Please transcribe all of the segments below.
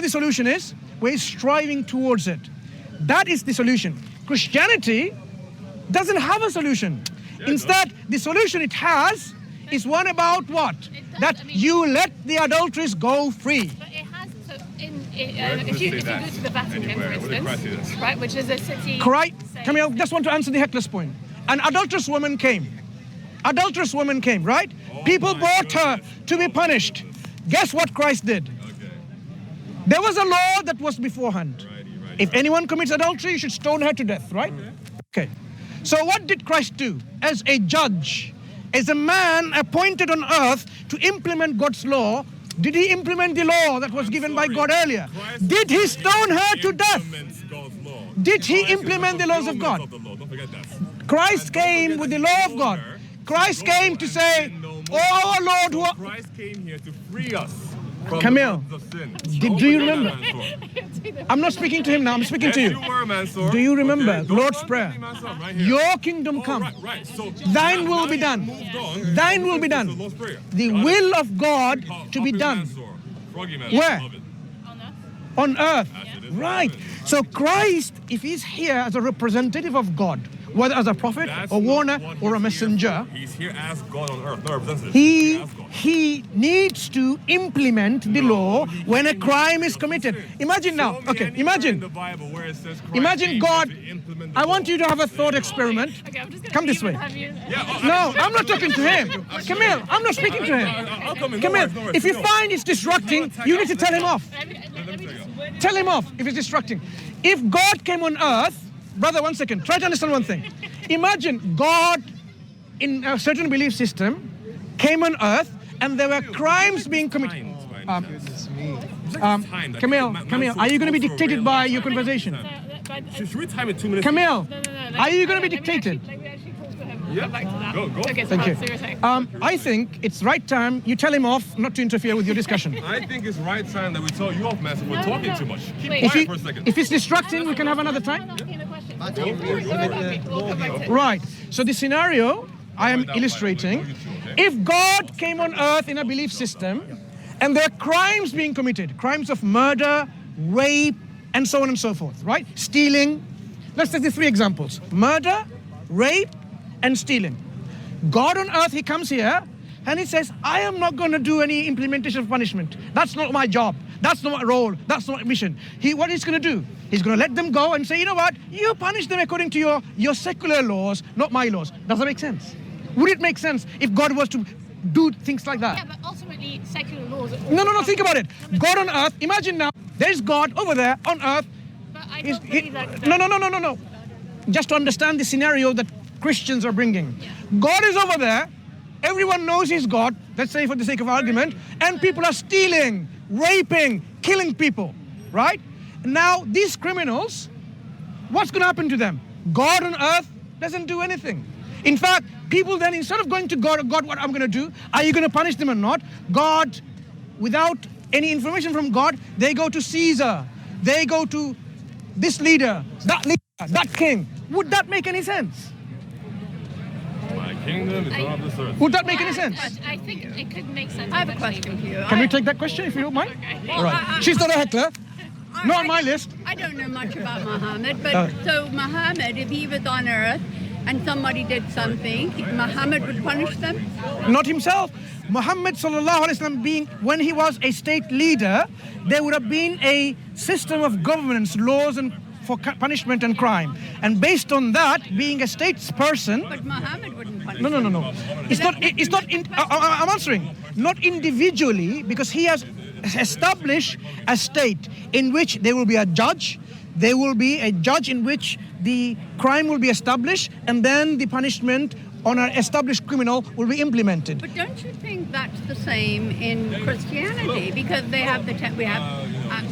the solution is, we're striving towards it. That is the solution. Christianity doesn't have a solution. Instead, the solution it has is one about what? That you let the adulteries go free. But it has, so if you go to the Vatican, for instance, right, which is a city... Camille, just want to answer the heckler's point. An adulterous woman came. Adulterous woman came, right? People brought her to be punished. Guess what Christ did? There was a law that was beforehand. If anyone commits adultery, you should stone her to death, right? Okay. So what did Christ do? As a judge, as a man appointed on earth to implement God's law, did he implement the law that was given by God earlier? Did he stone her to death? Did he implement the laws of God? Christ came with the law of God. Christ came to say, "Oh our Lord, who are..." Christ came here to free us from Camille, the sin. do you remember? I'm not speaking to him now, I'm speaking to you. Do you remember Lord's Prayer? Your kingdom come, thine will be done. Thine will be done. The will of God to be done. Where? On earth. Right. So Christ, if he's here as a representative of God, whether as a prophet, a warner, or a messenger, he's here as God on earth, not representative. He needs to implement the law when a crime is committed. Imagine now, okay, imagine God, I want you to have a thought experiment. Come this way. No, I'm not talking to him. Camille, I'm not speaking to him. Camille, if you find it's distracting, you need to tell him off. Tell him off if it's distracting. If God came on earth, brother, 1 second. Try to understand one thing. Imagine God in a certain belief system came on earth and there were crimes being committed. Camille, are you going to be dictated by your conversation? Should we time it 2 minutes? Camille, are you going to be dictated? Yeah, go. Okay, Thank you. So you're saying. I think it's right time you tell him off not to interfere with your discussion. I think it's right time that we tell you off, man, so we're talking too much. Keep Wait. quiet for a second. If it's distracting, we can have another time. Right. So the scenario I am illustrating, if God came on earth in a belief system and there are crimes being committed, crimes of murder, rape, and so on and so forth, right? Stealing. Let's take the 3 examples. Murder, rape, and stealing. God on earth, he comes here and he says, I am not going to do any implementation of punishment. That's not my job. That's not my role. That's not my mission. What he's going to do? He's going to let them go and say, you know what? You punish them according to your secular laws, not my laws. Does that make sense? Would it make sense if God was to do things like that? Yeah, but ultimately, secular laws... No, think about it. God on earth, imagine now, there's God over there on earth. But I don't believe that... No. Just to understand the scenario that Christians are bringing. God is over there, everyone knows he's God, let's say for the sake of argument, and people are stealing, raping, killing people, right? Now, these criminals, what's going to happen to them? God on earth doesn't do anything. In fact, people then, instead of going to God, what I'm going to do? Are you going to punish them or not? God, without any information from God, they go to Caesar. They go to this leader, that king. Would that make any sense? My kingdom is on this earth. Would that make any sense? I think it could make sense. I have a question for you. Can we take that question if you don't mind? Okay. All right. She's not a heckler. Not on my list. I don't know much about Muhammad, but so Muhammad, if he was on earth and somebody did something, Muhammad would punish them? Not himself. Muhammad sallallahu alaihi wasallam being, when he was a state leader, there would have been a system of governance, laws and for punishment and crime. And based on that, being a statesperson... But Muhammad wouldn't punish No. them. I'm answering. Not individually, because he has established a state in which there will be a judge. There will be a judge in which the crime will be established, and then the punishment on an established criminal will be implemented. But don't you think that's the same in Christianity? Because they have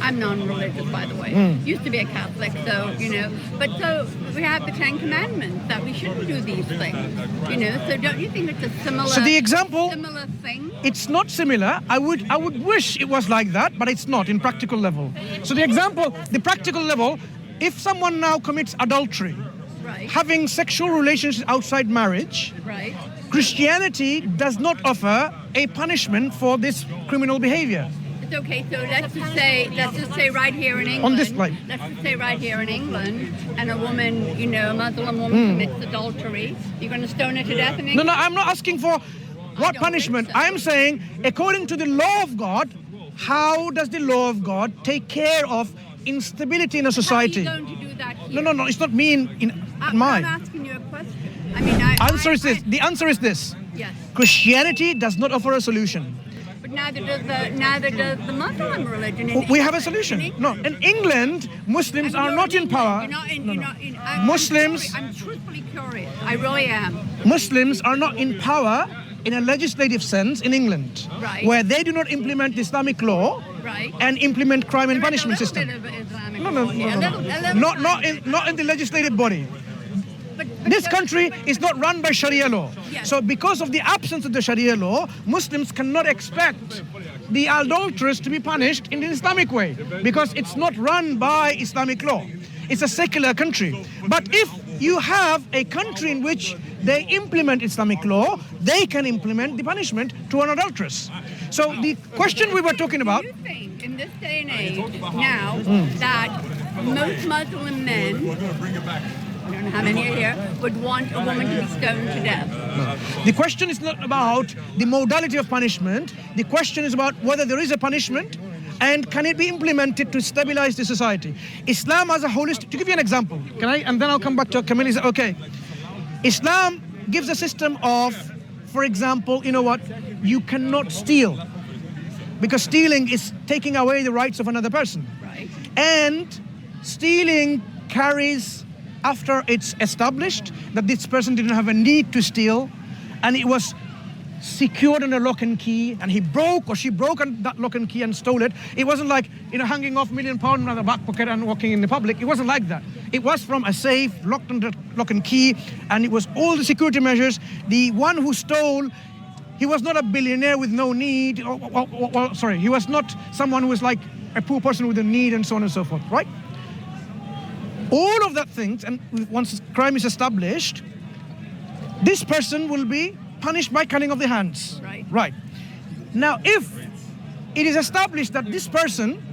I'm non-religious, by the way. Used to be a Catholic, so, but so we have the 10 Commandments that we shouldn't do these things, so don't you think it's a similar... So the example... Similar thing? It's not similar. I would wish it was like that, but it's not in practical level. So the practical level, if someone now commits adultery, Right. having sexual relations outside marriage, Right. Christianity does not offer a punishment for this criminal behavior. okay, so let's just say right here in England. On this line. Let's just say right here in England, and a woman, you know, a Muslim woman commits adultery. You're going to stone her to death in England? No, I'm not asking for what punishment. I'm saying, according to the law of God, how does the law of God take care of instability in a society? How are you going to do that here? No, it's not me in mine. I'm asking you a question. I mean, The answer is this. Yes. Christianity does not offer a solution. But neither does the Muslim religion. We have a solution. No, in England, Muslims are not in power. Muslims. I'm truthfully curious. I really am. Muslims are not in power in a legislative sense in England, Right. where they do not implement Islamic law Right. and implement crime and punishment There is system. a little bit of Islamic No, law here. A little not in the legislative body. But This country is not run by Sharia law. Yes. So because of the absence of the Sharia law, Muslims cannot expect the adulteress to be punished in the Islamic way because it's not run by Islamic law. It's a secular country. But if you have a country in which they implement Islamic law, they can implement the punishment to an adulteress. So the question we were talking about, Do you think in this day and age now that most Muslim men, I don't know how many are here, would want a woman to be stoned to death? the question is not about the modality of punishment. The question is about whether there is a punishment and can it be implemented to stabilize the society. Islam as a holistic, to give you an example, can I, and then I'll come back to Camille. Is it okay? Islam gives a system of, for example, you know what, you cannot steal because stealing is taking away the rights of another person. Right. And stealing carries, after it's established that this person didn't have a need to steal and it was secured on a lock and key and he broke or she broke on that lock and key and stole it. It wasn't like, you know, hanging off £1 million in the back pocket and walking in the public. It wasn't like that. It was from a safe, locked under lock and key, and it was all the security measures. The one who stole, he was not a billionaire with no need. He was not someone who was like a poor person with a need and so on and so forth, right? All of that things, and once crime is established, this person will be punished by cutting off the hands. Right. Now, if it is established that this person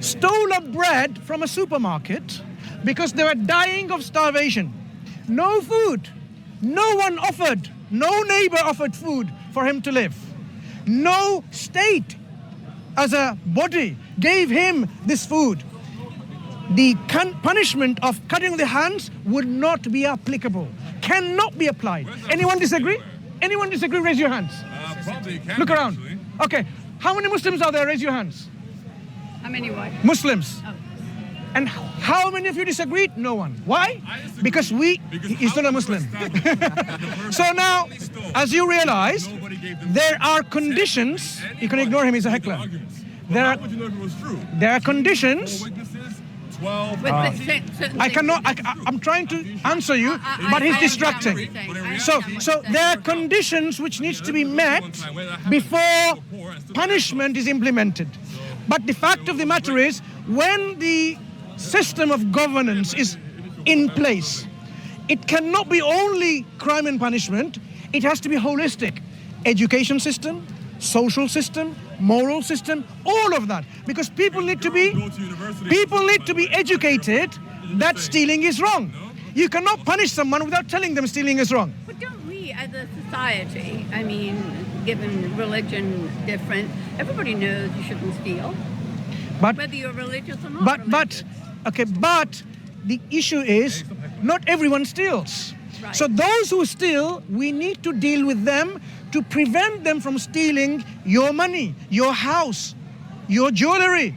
stole a bread from a supermarket because they were dying of starvation, no food, no one offered, no neighbor offered food for him to live, no state as a body gave him this food, the punishment of cutting the hands would not be applicable, cannot be applied. Anyone disagree? Anyone disagree? Raise your hands. Probably can. Look around. Actually. Okay, how many Muslims are there? Raise your hands. How many what? Muslims. Oh. And how many of you disagreed? No one. Why? Because he's not a Muslim. So now, as you realize, there are conditions. You can ignore him, he's a heckler. How would you know if it was true? There are conditions. 12. I cannot. I'm trying to answer you, but he's distracting. So there are conditions which needs to be met before punishment is implemented. But the fact of the matter is, when the system of governance is in place, it cannot be only crime and punishment. It has to be holistic. Education system, social system, moral system, all of that, because people need to be educated that stealing is wrong. You cannot punish someone without telling them stealing is wrong. But don't we as a society, I mean, given religion different, everybody knows you shouldn't steal, But whether you're religious or not. but the issue is not everyone steals. Right. So those who steal, we need to deal with them to prevent them from stealing your money, your house, your jewelry.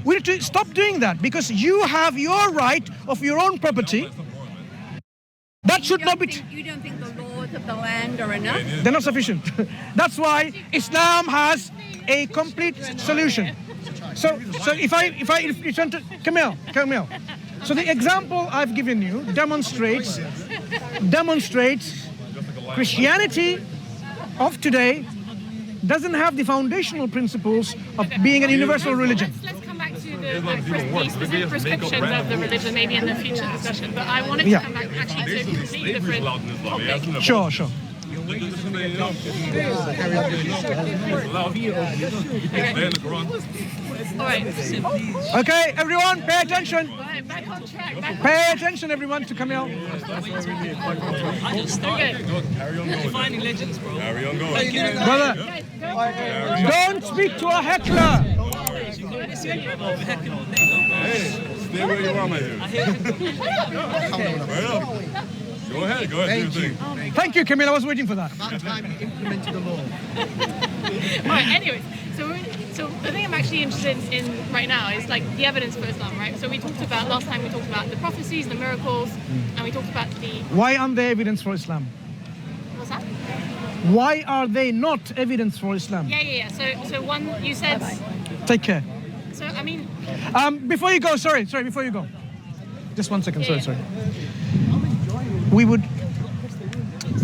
We need to stop doing that because you have your right of your own property. That should not be. You don't think the laws of the land are enough? They're not sufficient. That's why Islam has a complete solution. So if you turn to Camille. So the example I've given you demonstrates Christianity of today doesn't have the foundational principles of being an universal religion. Let's come back to the specific prescriptions of the religion, maybe in the future discussion. But I wanted to come back actually to a completely different topic. Sure. All right. Okay, everyone, pay attention. Right, back on track. Back on Pay attention, everyone, to Camille. Okay. Defining legends, bro. Carry on going. Brother, Guys, go. don't speak to a heckler. Hey, stay where you are, my dude. Right up. Go ahead, do your thing. Thank you, Camille. I was waiting for that. All right. Anyways, so the thing I'm actually interested in right now is like the evidence for Islam, right? So we talked about last time. We talked about the prophecies, the miracles, and we talked about the Why aren't there evidence for Islam? what's that? Why are they not evidence for Islam? Yeah. So one you said. Take care. So I mean, Before you go, before you go. Just 1 second, Yeah. sorry. We would,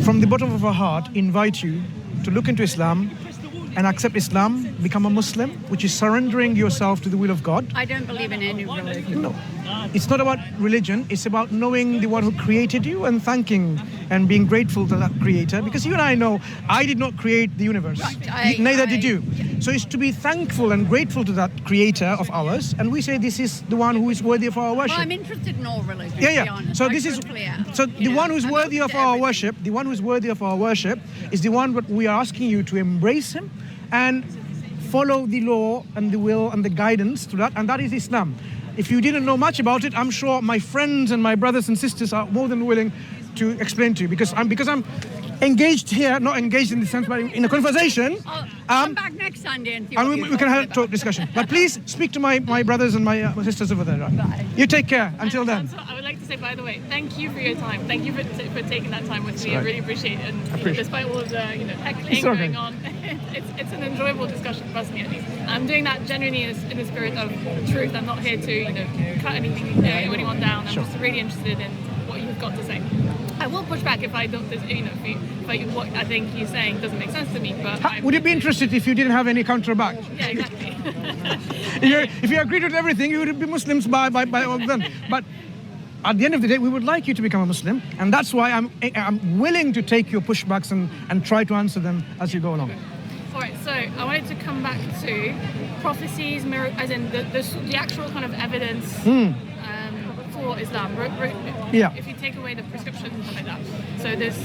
from the bottom of our heart, invite you to look into Islam and accept Islam, become a Muslim, which is surrendering yourself to the will of God. I don't believe in any religion. No, it's not about religion. It's about knowing the one who created you and thanking and being grateful to that creator. Because you and I know I did not create the universe. Right, Neither did you. So it's to be thankful and grateful to that creator of ours. And we say this is the one who is worthy of our worship. Well, I'm interested in all religions, to be Yeah. honest. So I this is truthfully am. so You the know, one who's I'm worthy open of to our everything. worship, the one who's worthy of our worship is the one that we are asking you to embrace him and follow the law and the will and the guidance to that, and that is Islam. If you didn't know much about it, I'm sure my friends and my brothers and sisters are more than willing to explain to you because I'm engaged here, not engaged in the sense, but in a conversation. Come back next Sunday and see And what we you're can talking have about. talk discussion. But please speak to my brothers and my sisters over there. Right? Bye. You take care. Until then. Also, I would like to say, by the way, thank you for your time. Thank you for taking that time with me. I right. really appreciate it. And despite all of the heckling It's okay. going on, it's an enjoyable discussion for me at least. I'm doing that genuinely in the spirit of truth. I'm not here to cut anyone down. I'm just really interested in what you've got to say. I will push back if I don't, if what I think you're saying doesn't make sense to me. But Would you be interested if you didn't have any counter back? Yeah, exactly. If you agreed with everything, you would be Muslims by all of them. But at the end of the day, we would like you to become a Muslim, and that's why I'm willing to take your pushbacks and try to answer them as you go along. All right, so I wanted to come back to prophecies, as in the actual kind of evidence for Islam. Yeah. If you take away the prescriptions and stuff like that. So there's,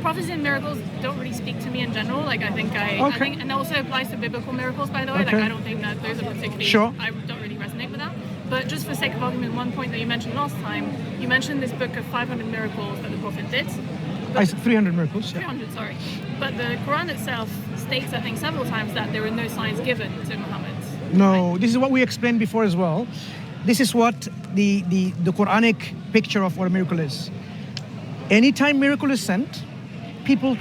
prophecies and miracles don't really speak to me in general. Like I think, and that also applies to biblical miracles, by the way. Okay. Like I don't think that those are particularly. Sure. I don't really resonate with that. But just for sake of argument, one point that you mentioned last time, you mentioned this book of 500 miracles that the Prophet did. I said 300 miracles. Yeah. 300, sorry. But the Quran itself states, I think, several times that there were no signs given to Muhammad. No, this is what we explained before as well. This is what the Quranic picture of what a miracle is. Anytime miracle is sent, people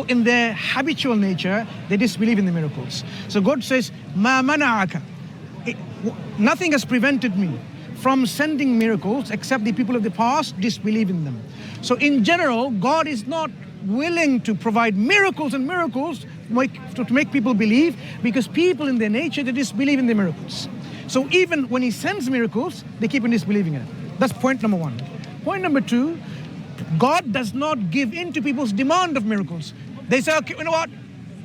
in their habitual nature, they disbelieve in the miracles. So God says, "Ma mana'aka." Nothing has prevented me from sending miracles except the people of the past disbelieve in them. So in general, God is not willing to provide miracles and miracles to make people believe, because people in their nature, they disbelieve in the miracles. So even when he sends miracles, they keep on disbelieving in it. That's point number one. Point number two, God does not give in to people's demand of miracles. They say, okay, you know what?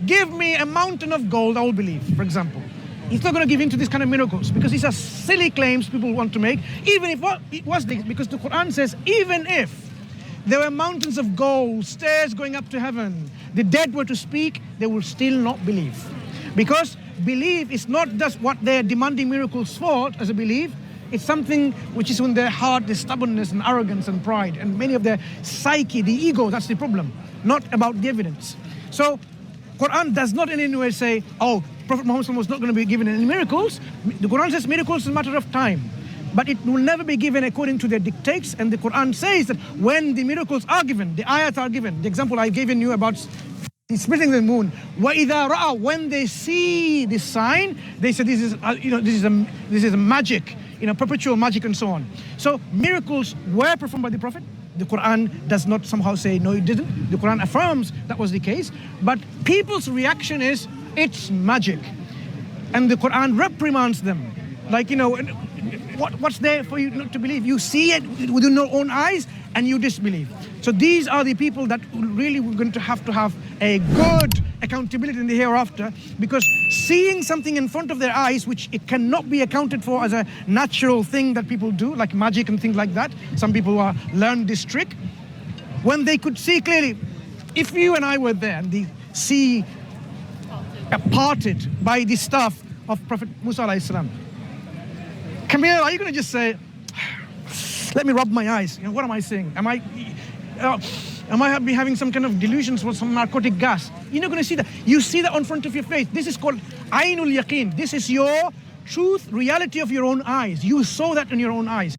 Give me a mountain of gold, I will believe, for example. He's not going to give in to these kind of miracles because these are silly claims people want to make, even if it was this, because the Quran says, even if there were mountains of gold, stairs going up to heaven, the dead were to speak, they will still not believe. Because belief is not just what they're demanding miracles for as a belief, it's something which is in their heart, the stubbornness and arrogance and pride, and many of their psyche, the ego, that's the problem, not about the evidence. So Quran does not in any way say, oh, Prophet Muhammad was not going to be given any miracles. The Quran says miracles is a matter of time, but it will never be given according to their dictates. And the Quran says that when the miracles are given, the ayat are given, the example I've given you about splitting the moon, وَإِذَا رَأَى, when they see this sign, they say this is a magic, perpetual magic and so on. So miracles were performed by the Prophet. The Quran does not somehow say, no, it didn't. The Quran affirms that was the case. But people's reaction is, it's magic. And the Quran reprimands them. Like, what's there for you not to believe? You see it with your own eyes, and you disbelieve. So these are the people that really we're going to have a good accountability in the hereafter, because seeing something in front of their eyes which it cannot be accounted for as a natural thing that people do, like magic and things like that. Some people learn this trick. When they could see clearly, if you and I were there and the sea parted by the staff of Prophet Musa alayhi salam, Camille, are you going to just say, let me rub my eyes? You know, what am I saying? Am I having some kind of delusions or some narcotic gas? You're not going to see that. You see that on front of your face. This is called Ainul Yaqeen. This is your truth, reality of your own eyes. You saw that in your own eyes.